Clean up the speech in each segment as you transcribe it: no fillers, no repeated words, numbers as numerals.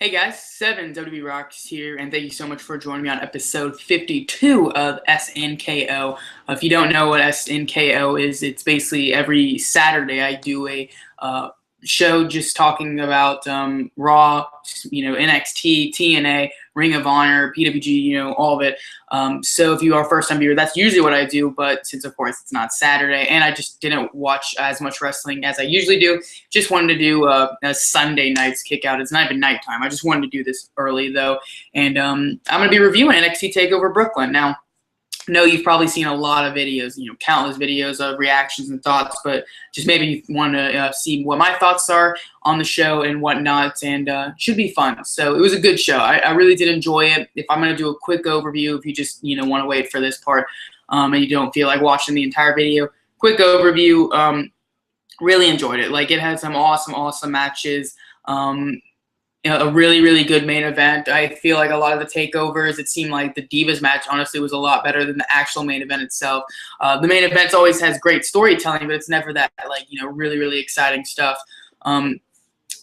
Hey guys, 7 Rocks here, and thank you so much for joining me on episode 52 of SNKO. If you don't know what SNKO is, it's basically every Saturday I do a show just talking about Raw, NXT, TNA, Ring of Honor, PWG, all of it. So if you are a first-time viewer, that's usually what I do, but since, of course, it's not Saturday, and I just didn't watch as much wrestling as I usually do, just wanted to do a Sunday night's kickout. It's not even nighttime. I just wanted to do this early, though, and I'm going to be reviewing NXT TakeOver Brooklyn. Now, I know you've probably seen a lot of videos, countless videos of reactions and thoughts, but just maybe you want to see what my thoughts are on the show and whatnot, and should be fun. So it was a good show. I really did enjoy it. If I'm going to do a quick overview, if you just, want to wait for this part and you don't feel like watching the entire video, quick overview, really enjoyed it. Like, it had some awesome matches. A really, really good main event. I feel like a lot of the takeovers, it seemed like the Divas match, honestly, was a lot better than the actual main event itself. The main event always has great storytelling, but it's never that, really, really exciting stuff. And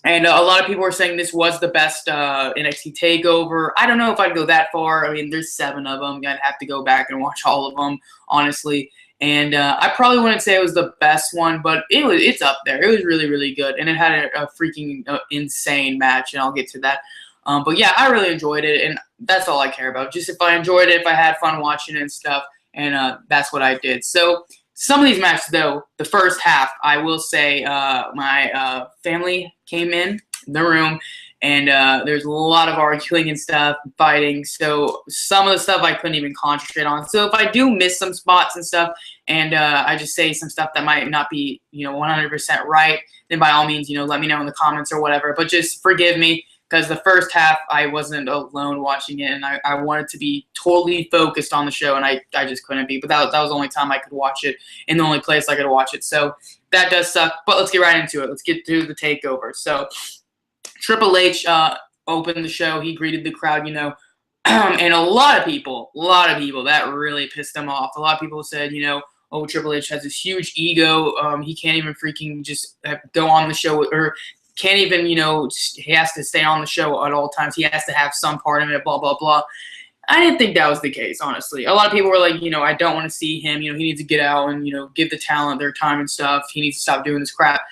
a lot of people were saying this was the best NXT TakeOver. I don't know if I'd go that far. I mean, there's 7 of them. I'd have to go back and watch all of them, honestly. And I probably wouldn't say it was the best one, but it's up there. It was really, really good. And it had a freaking insane match, and I'll get to that. But, yeah, I really enjoyed it, and that's all I care about. Just if I enjoyed it, if I had fun watching it and stuff, and that's what I did. So some of these matches, though, the first half, I will say my family came in the room, and there's a lot of arguing and stuff, fighting. So some of the stuff I couldn't even concentrate on. So if I do miss some spots and stuff, and I just say some stuff that might not be, 100% right, then by all means, let me know in the comments or whatever. But just forgive me, because the first half I wasn't alone watching it, and I wanted to be totally focused on the show, and I just couldn't be. But that was the only time I could watch it, and the only place I could watch it. So that does suck. But let's get right into it. Let's get through the takeover. So Triple H opened the show. He greeted the crowd, and a lot of people, that really pissed them off. A lot of people said, oh, Triple H has this huge ego. He can't even freaking just go on the show, or can't even, he has to stay on the show at all times. He has to have some part of it, blah, blah, blah. I didn't think that was the case, honestly. A lot of people were like, I don't want to see him. He needs to get out and, give the talent their time and stuff. He needs to stop doing this crap.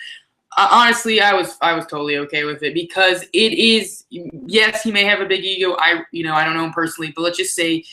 Honestly, I was totally okay with it, because it is, yes, he may have a big ego. I don't know him personally, but let's just say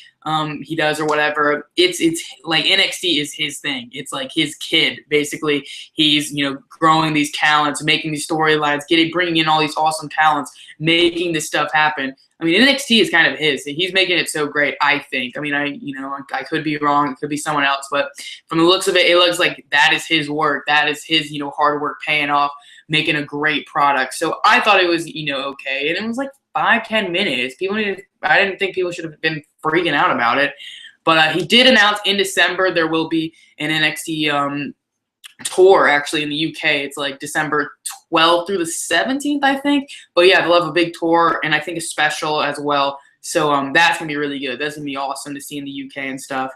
he does or whatever. It's like NXT is his thing. It's like his kid, basically. He's, growing these talents, making these storylines, bringing in all these awesome talents, making this stuff happen. I mean, NXT is kind of his. He's making it so great, I think. I mean, I could be wrong. It could be someone else. But from the looks of it, it looks like that is his work. That is his, hard work paying off, making a great product. So I thought it was, okay. And it was like 5-10 minutes. I didn't think people should have been freaking out about it. But he did announce in December there will be an NXT tour, actually, in the UK. It's like December 12th through the 17th, I think. But yeah, they'll have a big tour, and I think a special as well. So that's gonna be really good. That's gonna be awesome to see in the UK and stuff.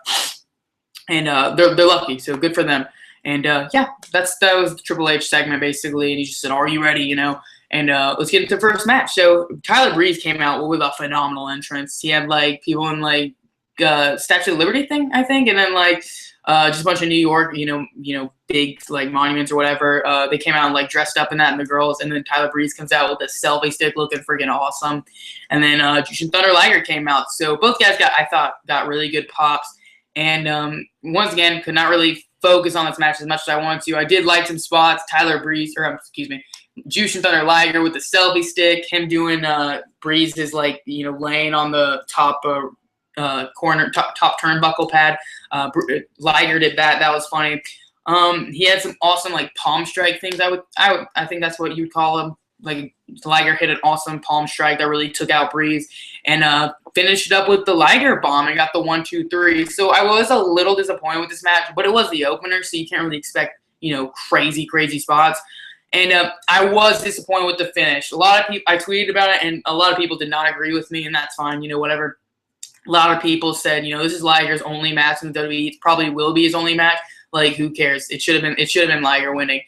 And they're lucky, so good for them. And yeah, that was the Triple H segment, basically. And he just said, "Are you ready?" And let's get into the first match. So Tyler Breeze came out with a phenomenal entrance. He had like people in like Statue of Liberty thing, I think, and then like just a bunch of New York, big like monuments or whatever. They came out and like dressed up in that, and the girls, and then Tyler Breeze comes out with a selfie stick looking freaking awesome. And then Jushin Thunder Liger came out. So both guys I thought got really good pops. And once again, could not really focus on this match as much as I wanted to. I did like some spots. Jushin Thunder Liger with the selfie stick, him doing Breeze is like, laying on the top corner, top turnbuckle pad. Liger did that. That was funny. He had some awesome like palm strike things. I think that's what you'd call them. Like Liger hit an awesome palm strike that really took out Breeze, and finished it up with the Liger bomb and got the 1, 2, 3. So I was a little disappointed with this match, but it was the opener, so you can't really expect crazy spots. And I was disappointed with the finish. A lot of people, I tweeted about it, and a lot of people did not agree with me, and that's fine. Whatever. A lot of people said, this is Liger's only match in the WWE. It probably will be his only match. Like, who cares? It should have been Liger winning.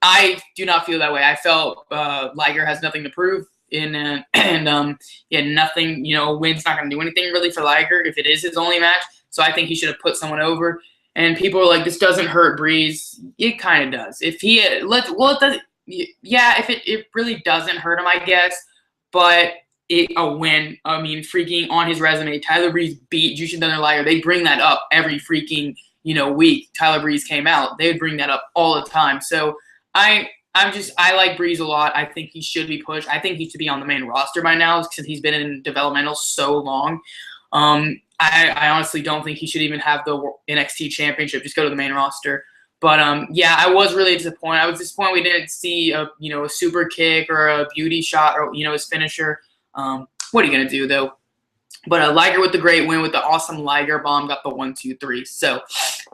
I do not feel that way. I felt Liger has nothing to prove. yeah, nothing. A win's not going to do anything really for Liger if it is his only match. So I think he should have put someone over. And people are like, this doesn't hurt Breeze. It kind of does. If he it does. Yeah, if it really doesn't hurt him, I guess. But a win. I mean, freaking on his resume, Tyler Breeze beat Jushin Thunder Liger. They bring that up every freaking week. Tyler Breeze came out. They would bring that up all the time. So I like Breeze a lot. I think he should be pushed. I think he should be on the main roster by now since he's been in developmental so long. I honestly don't think he should even have the NXT championship. Just go to the main roster. But yeah, I was really disappointed. I was disappointed we didn't see a super kick or a beauty shot or his finisher. What are you gonna do though? But Liger with the great win with the awesome Liger bomb got the 1, 2, 3. So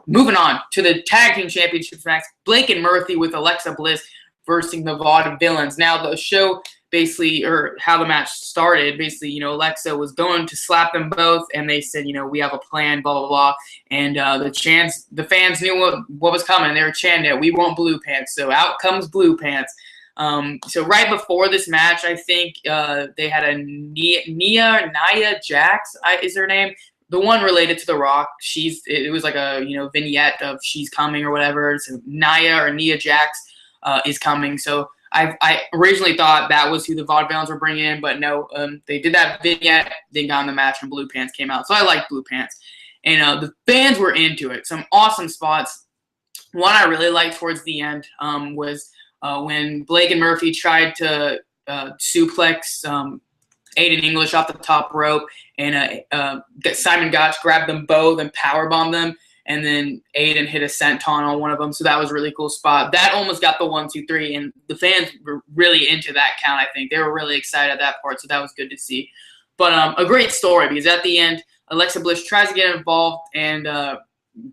moving on to the tag team championship match, Blake and Murphy with Alexa Bliss versus the Vaudevillains. Now the show basically, or how the match started, basically, Alexa was going to slap them both, and they said, we have a plan, blah, blah, blah. And the fans knew what was coming. They were chanting, we want blue pants. So out comes blue pants. So right before this match, I think they had a Nia Jax, is her name. The one related to The Rock. It was like a vignette of she's coming or whatever. So Nia Jax is coming. So I originally thought that was who the Vaudevillains were bringing in, but no, they did that vignette, then got in the match, and blue pants came out. So I like blue pants. And the fans were into it. Some awesome spots. One I really liked towards the end was when Blake and Murphy tried to suplex Aiden English off the top rope, and Simon Gotch grabbed them both and powerbombed them. And then Aiden hit a senton on one of them. So that was a really cool spot. That almost got the 1, 2, 3. And the fans were really into that count, I think. They were really excited at that part. So that was good to see. But a great story because at the end, Alexa Bliss tries to get involved, and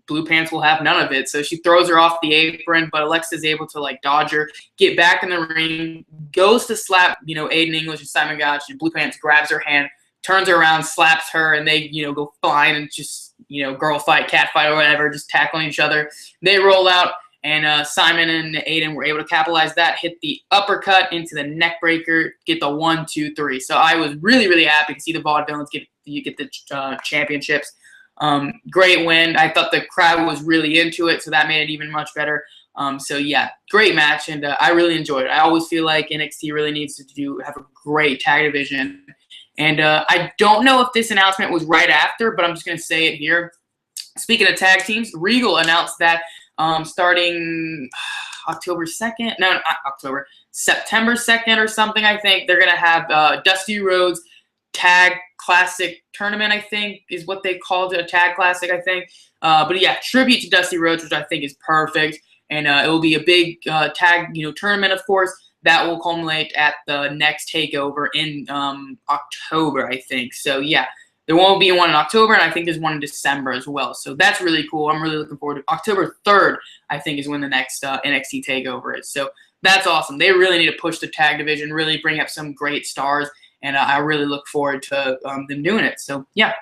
Blue Pants will have none of it. So she throws her off the apron, but Alexa's able to dodge her, get back in the ring, goes to slap, Aiden English and Simon Gotch, and Blue Pants grabs her hand, turns her around, slaps her, and they, go flying and just, girl fight, cat fight, or whatever, just tackling each other. They roll out, and Simon and Aiden were able to capitalize that, hit the uppercut into the neck breaker, get the 1, 2, 3. So I was really, really happy to see the Vaudevillains get the championships. Great win. I thought the crowd was really into it, so that made it even much better. So yeah, great match, and I really enjoyed it. I always feel like NXT really needs to have a great tag division. And I don't know if this announcement was right after, but I'm just going to say it here. Speaking of tag teams, Regal announced that starting October 2nd, no, not October, September 2nd or something, I think, they're going to have Dusty Rhodes Tag Classic Tournament, I think, is what they called it, a Tag Classic, I think. But yeah, tribute to Dusty Rhodes, which I think is perfect. And it will be a big tag, tournament, of course. That will culminate at the next TakeOver in October, I think. So, yeah, there won't be one in October, and I think there's one in December as well. So that's really cool. I'm really looking forward to it. October 3rd, I think, is when the next NXT TakeOver is. So that's awesome. They really need to push the tag division, really bring up some great stars, and I really look forward to them doing it. So, yeah.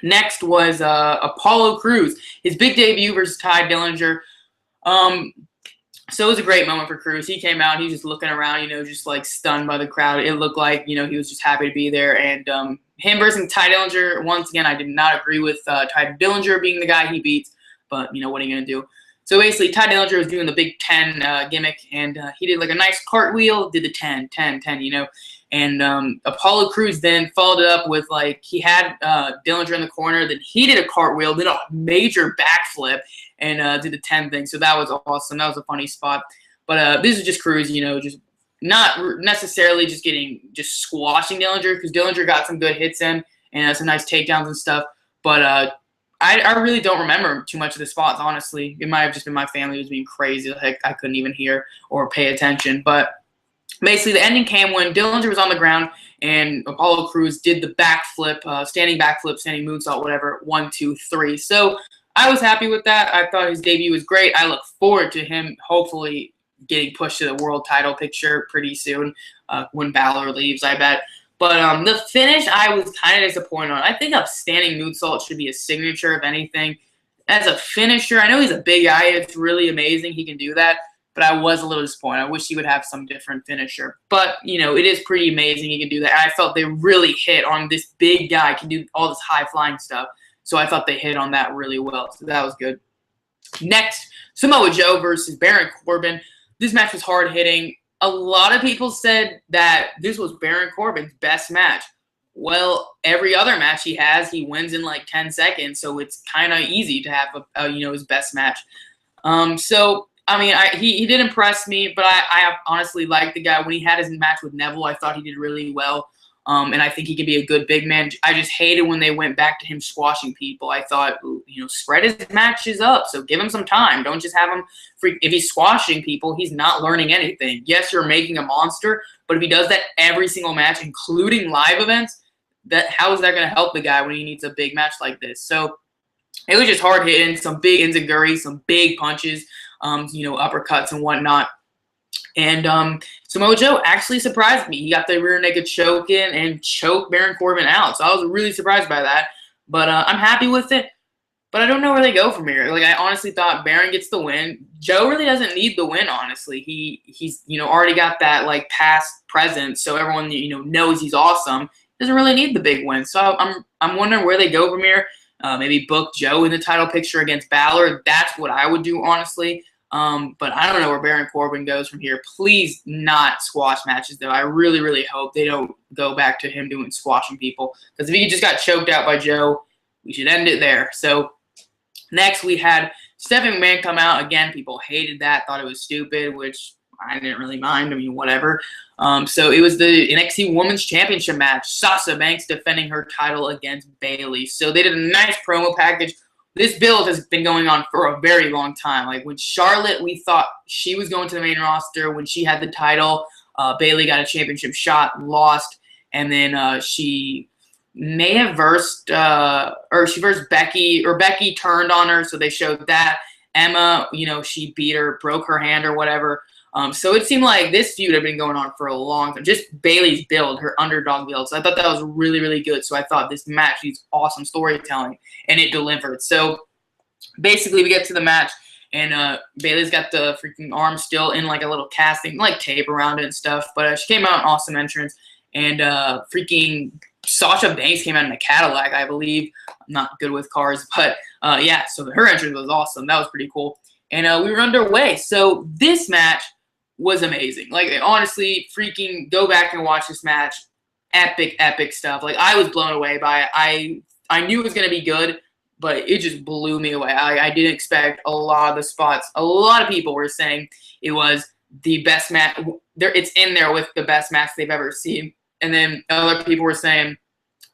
Next was Apollo Crews. His big debut versus Ty Dillinger. So it was a great moment for Cruz. He came out, he was just looking around, just stunned by the crowd. It looked like, he was just happy to be there. And him versus Ty Dillinger, once again, I did not agree with Ty Dillinger being the guy he beats. But, what are you going to do? So basically, Ty Dillinger was doing the Big 10 gimmick, and he did a nice cartwheel, did the 10, And Apollo Crews then followed it up with, he had Dillinger in the corner, then he did a cartwheel, did a major backflip, and did the 10 thing. So that was awesome. That was a funny spot. But this is just Crews, just not necessarily just squashing Dillinger, because Dillinger got some good hits in and some nice takedowns and stuff. But I really don't remember too much of the spots, honestly. It might have just been my family was being crazy. I couldn't even hear or pay attention. But basically, the ending came when Dillinger was on the ground and Apollo Crews did the backflip, standing backflip, standing moonsault, whatever, 1, 2, 3. So I was happy with that. I thought his debut was great. I look forward to him hopefully getting pushed to the world title picture pretty soon when Balor leaves, I bet. But the finish, I was kind of disappointed on. I think a standing moonsault should be a signature, if anything. As a finisher, I know he's a big guy. It's really amazing he can do that. but I was a little disappointed. I wish he would have some different finisher. But, you know, it is pretty amazing he can do that. And I felt they really hit on this big guy, can do all this high-flying stuff. So I thought they hit on that really well. So that was good. Next, Samoa Joe versus Baron Corbin. This match was hard-hitting. A lot of people said that this was Baron Corbin's best match. Well, every other match he has, he wins in like 10 seconds, so it's kind of easy to have his best match. So I mean, he did impress me, but I honestly liked the guy. When he had his match with Neville, I thought he did really well, and I think he could be a good big man. I just hated when they went back to him squashing people. I thought, spread his matches up, so give him some time. Don't just have him freak. If he's squashing people, he's not learning anything. Yes, you're making a monster, but if he does that every single match, including live events, how is that going to help the guy when he needs a big match like this? So it was just hard hitting, some big enziguri, some big punches, uppercuts and whatnot. And Samoa Joe actually surprised me. He got the rear naked choke in and choked Baron Corbin out. So I was really surprised by that. But I'm happy with it. But I don't know where they go from here. Like, I honestly thought Baron gets the win. Joe really doesn't need the win, honestly. He's already got that, like, past presence, so everyone, knows he's awesome. Doesn't really need the big win. So I'm wondering where they go from here. Maybe book Joe in the title picture against Balor. That's what I would do, honestly. But I don't know where Baron Corbin goes from here. Please not squash matches, though. I really, really hope they don't go back to him doing squashing people. Because if he just got choked out by Joe, we should end it there. So next we had Stephanie McMahon come out. Again, people hated that, thought it was stupid, which I didn't really mind. I mean, whatever. So it was the NXT Women's Championship match. Sasha Banks defending her title against Bayley. So they did a nice promo package. This build has been going on for a very long time. Like, when Charlotte, we thought she was going to the main roster. When she had the title, Bayley got a championship shot, lost, and then she may have versed Becky, or Becky turned on her, so they showed that. Emma, she beat her, broke her hand or whatever. So it seemed like this feud had been going on for a long time. Just Bayley's build, her underdog build. So I thought that was really, really good. So I thought this match needs awesome storytelling, and it delivered. So basically we get to the match, and Bayley's got the freaking arm still in like a little casting, like tape around it and stuff. But she came out an awesome entrance, and freaking Sasha Banks came out in a Cadillac, I believe. I'm not good with cars, but yeah, so her entrance was awesome. That was pretty cool. And we were underway. So this match was amazing. Like, honestly, freaking go back and watch this match. Epic, epic stuff. Like, I was blown away by it. I knew it was going to be good, but it just blew me away. I didn't expect a lot of the spots. A lot of people were saying it was the best match. It's in there with the best match they've ever seen. And then other people were saying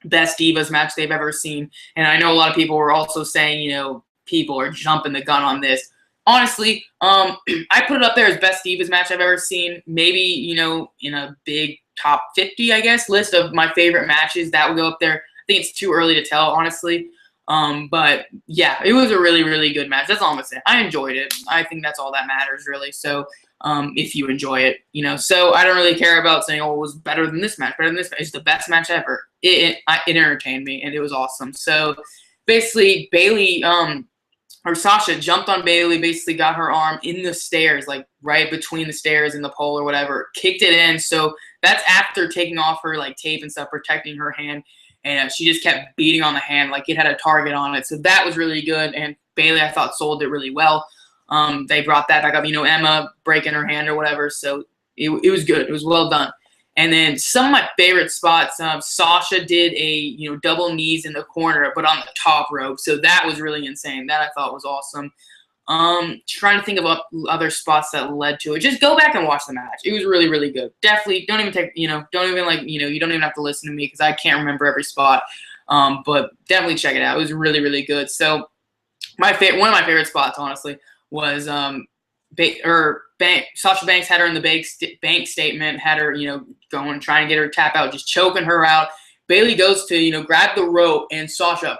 best Divas match they've ever seen. And I know a lot of people were also saying, people are jumping the gun on this. Honestly, I put it up there as best Divas match I've ever seen. Maybe, in a big top 50, I guess, list of my favorite matches. That would go up there. I think it's too early to tell, honestly. But, yeah, it was a really, really good match. That's all I'm going to say. I enjoyed it. I think that's all that matters, really. So, if you enjoy it, So I don't really care about saying, oh, it was better than this match. Better than this match. It's the best match ever. It entertained me, and it was awesome. So, basically, Bayley or Sasha jumped on Bayley, basically got her arm in the stairs, like right between the stairs and the pole or whatever, kicked it in. So that's after taking off her like tape and stuff, protecting her hand. And she just kept beating on the hand like it had a target on it. So that was really good. And Bayley, I thought, sold it really well. They brought that back up, Emma breaking her hand or whatever. So it was good. It was well done. And then some of my favorite spots, Sasha did a, double knees in the corner, but on the top rope. So that was really insane. That I thought was awesome. Trying to think of other spots that led to it. Just go back and watch the match. It was really, really good. Definitely don't even take, you don't even have to listen to me because I can't remember every spot. But definitely check it out. It was really, really good. So one of my favorite spots, honestly, was Sasha Banks had her in the bank statement, had her, going, trying to get her to tap out, just choking her out. Bayley goes to, grab the rope, and Sasha,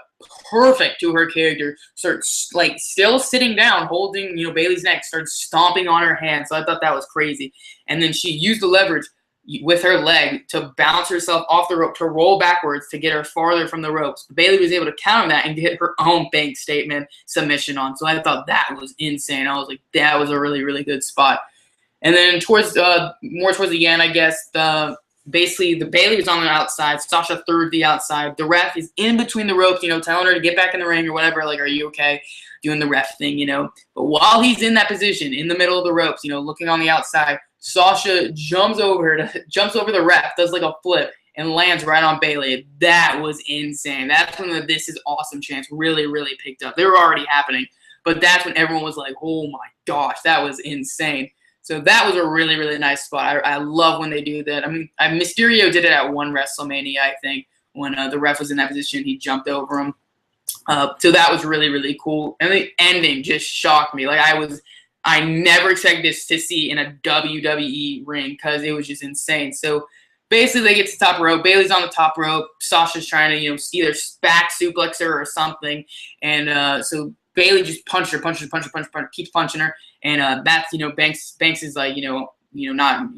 perfect to her character, starts, like, still sitting down, holding, Bayley's neck, starts stomping on her hand. So I thought that was crazy. And then she used the leverage, with her leg to bounce herself off the rope, to roll backwards to get her farther from the ropes. Bayley was able to counter that and get her own bank statement submission on. So I thought that was insane. I was like, that was a really, really good spot. And then towards more towards the end, I guess, basically the Bayley was on the outside. Sasha threw the outside. The ref is in between the ropes, telling her to get back in the ring or whatever. Like, are you okay? Doing the ref thing, But while he's in that position, in the middle of the ropes, looking on the outside, Sasha jumps over the ref, does like a flip, and lands right on Bayley. That was insane. That's when the "This Is Awesome" chants really, really picked up. They were already happening, but that's when everyone was like, "Oh my gosh, that was insane." So that was a really, really nice spot. I love when they do that. I mean, Mysterio did it at one WrestleMania, I think, when the ref was in that position. He jumped over him. So that was really, really cool. And the ending just shocked me. Like, I never expected this to see in a WWE ring because it was just insane. So basically they get to the top rope. Bayley's on the top rope. Sasha's trying to, either back suplex her or something. And so Bayley just punches her, keeps punching her. And that's, Banks is like, not,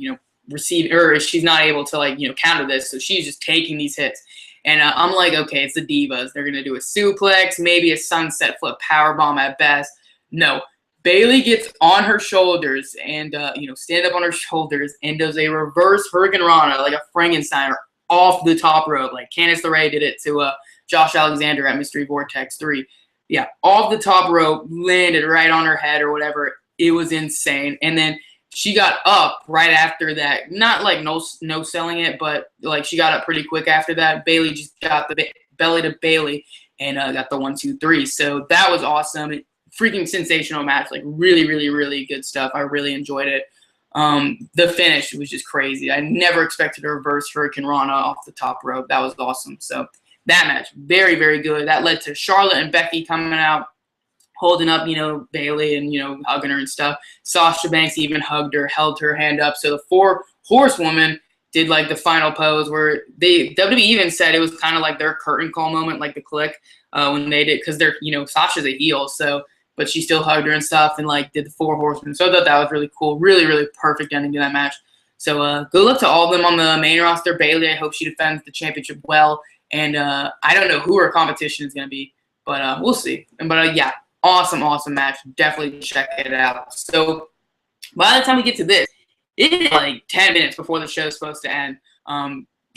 receive, or she's not able to counter this. So she's just taking these hits. And I'm like, okay, it's the Divas. They're going to do a suplex, maybe a sunset flip powerbomb at best. No. Bayley gets on her shoulders and, stand up on her shoulders and does a reverse Hurricane Rana, like a Frankensteiner, off the top rope. Like Candice LeRae did it to Josh Alexander at Mystery Vortex 3. Yeah, off the top rope, landed right on her head or whatever. It was insane. And then she got up right after that. Not like no selling it, but like she got up pretty quick after that. Bayley just got the belly to Bayley and got the 1, 2, 3. So that was awesome. Freaking sensational match. Like really, really, really good stuff. I really enjoyed it. The finish was just crazy. I never expected a reverse Hurricane Rana off the top rope. That was awesome. So that match, very, very good. That led to Charlotte and Becky coming out, holding up, Bayley and, hugging her and stuff. Sasha Banks even hugged her, held her hand up. So the 4 horsewomen did like the final pose where WWE even said it was kind of like their curtain call moment, like the Click when they did, because they're, Sasha's a heel. So, but she still hugged her and stuff and like did the 4 horsemen. So I thought that was really cool. Really, really perfect ending to that match. So good luck to all of them on the main roster. Bayley, I hope she defends the championship well. And I don't know who her competition is going to be, but we'll see. But yeah. Awesome, awesome match. Definitely check it out. So by the time we get to this, it's like 10 minutes before the show's supposed to end.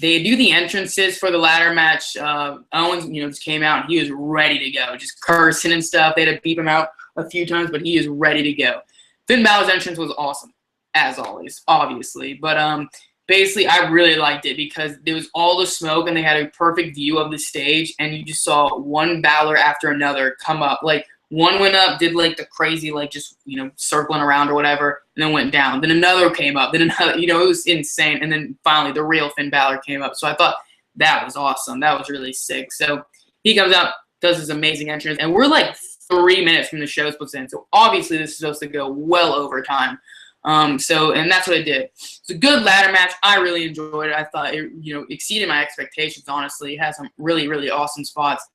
They do the entrances for the ladder match. Owens, just came out and he was ready to go, just cursing and stuff. They had to beep him out a few times, but he is ready to go. Finn Balor's entrance was awesome, as always, obviously. But basically, I really liked it because there was all the smoke and they had a perfect view of the stage, and you just saw one Balor after another come up. Like, one went up, did like the crazy, like just, circling around or whatever, and then went down. Then another came up. Then another, it was insane. And then finally the real Finn Balor came up. So I thought that was awesome. That was really sick. So he comes out, does his amazing entrance, and we're like 3 minutes from the show's supposed to end. So obviously this is supposed to go well over time. And that's what it did. It's a good ladder match. I really enjoyed it. I thought it, exceeded my expectations, honestly. It has some really, really awesome spots.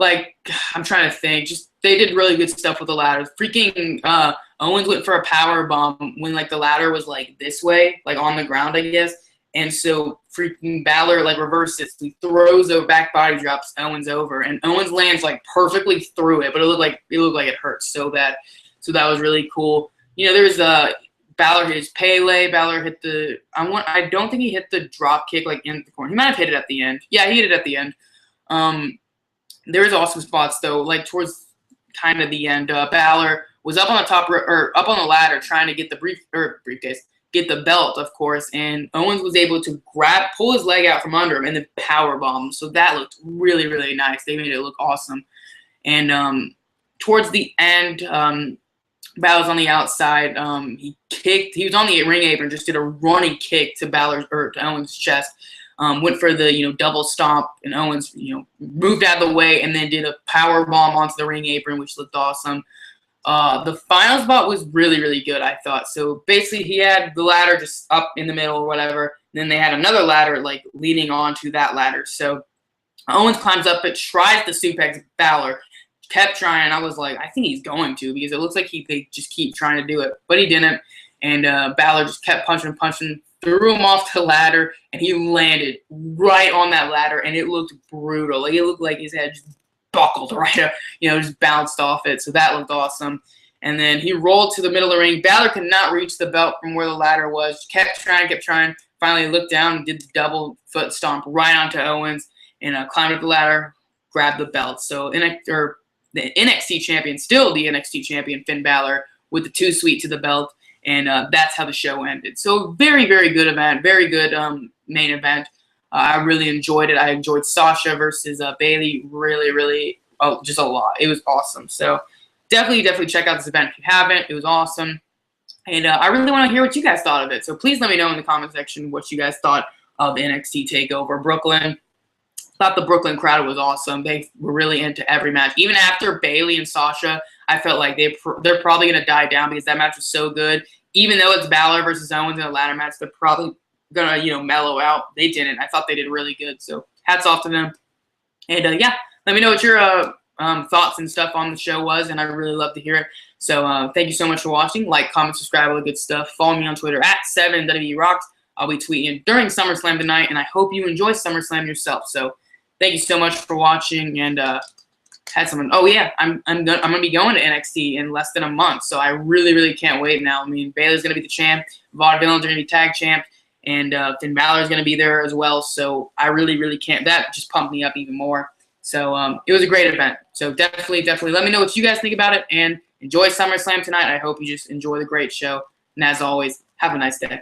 Like, I'm trying to think. Just they did really good stuff with the ladders. Freaking Owens went for a power bomb when like the ladder was like this way, like on the ground, I guess. And so freaking Balor like reverses. He throws a back body drops Owens over, and Owens lands like perfectly through it, but it looked like it hurt so bad. So that was really cool. There's Balor hit his Pele. Balor hit the I don't think he hit the drop kick like in the corner. He might have hit it at the end. Yeah, he hit it at the end. There was awesome spots though, like towards kind of the end. Balor was up on the top or up on the ladder trying to get the briefcase, get the belt, of course, and Owens was able to pull his leg out from under him and then power bomb him. So that looked really, really nice. They made it look awesome. And towards the end, Balor's on the outside. He kicked. He was on the ring apron, just did a running kick to to Owens' chest. Went for the double stomp, and Owens moved out of the way and then did a power bomb onto the ring apron, which looked awesome. The final spot was really, really good, I thought. So basically, he had the ladder just up in the middle or whatever. And then they had another ladder like leading onto that ladder. So Owens climbs up it, tries to suplex Balor, kept trying. I was like, I think he's going to, because it looks like they just keep trying to do it, but he didn't. And Balor just kept punching. threw him off the ladder, and he landed right on that ladder, and it looked brutal. Like, it looked like his head just buckled right up, just bounced off it. So that looked awesome. And then he rolled to the middle of the ring. Balor could not reach the belt from where the ladder was. Kept trying. Finally looked down and did the double foot stomp right onto Owens and climbed up the ladder, grabbed the belt. So the NXT champion, still the NXT champion, Finn Balor, with the 2 Sweet to the belt. And that's how the show ended. So very, very good event. Very good main event. I really enjoyed it. I enjoyed Sasha versus Bayley really, just a lot. It was awesome. So definitely check out this event if you haven't. It was awesome. And I really want to hear what you guys thought of it. So please let me know in the comment section what you guys thought of NXT TakeOver Brooklyn. Thought the Brooklyn crowd was awesome. They were really into every match. Even after Bayley and Sasha, I felt like they're probably going to die down because that match was so good. Even though it's Balor versus Owens in a ladder match, they're probably going to, mellow out. They didn't. I thought they did really good. So hats off to them. And, yeah, let me know what your thoughts and stuff on the show was, and I'd really love to hear it. So thank you so much for watching. Like, comment, subscribe, all the good stuff. Follow me on Twitter at 7WRocks. I'll be tweeting during SummerSlam tonight, and I hope you enjoy SummerSlam yourself. So thank you so much for watching, and had someone. Oh yeah, I'm gonna be going to NXT in less than a month, so I really can't wait now. I mean, Baylor's gonna be the champ, Vaudevillains are gonna be tag champ, and Finn Balor's gonna be there as well. So I really can't. That just pumped me up even more. So it was a great event. So definitely let me know what you guys think about it, and enjoy SummerSlam tonight. I hope you just enjoy the great show. And as always, have a nice day.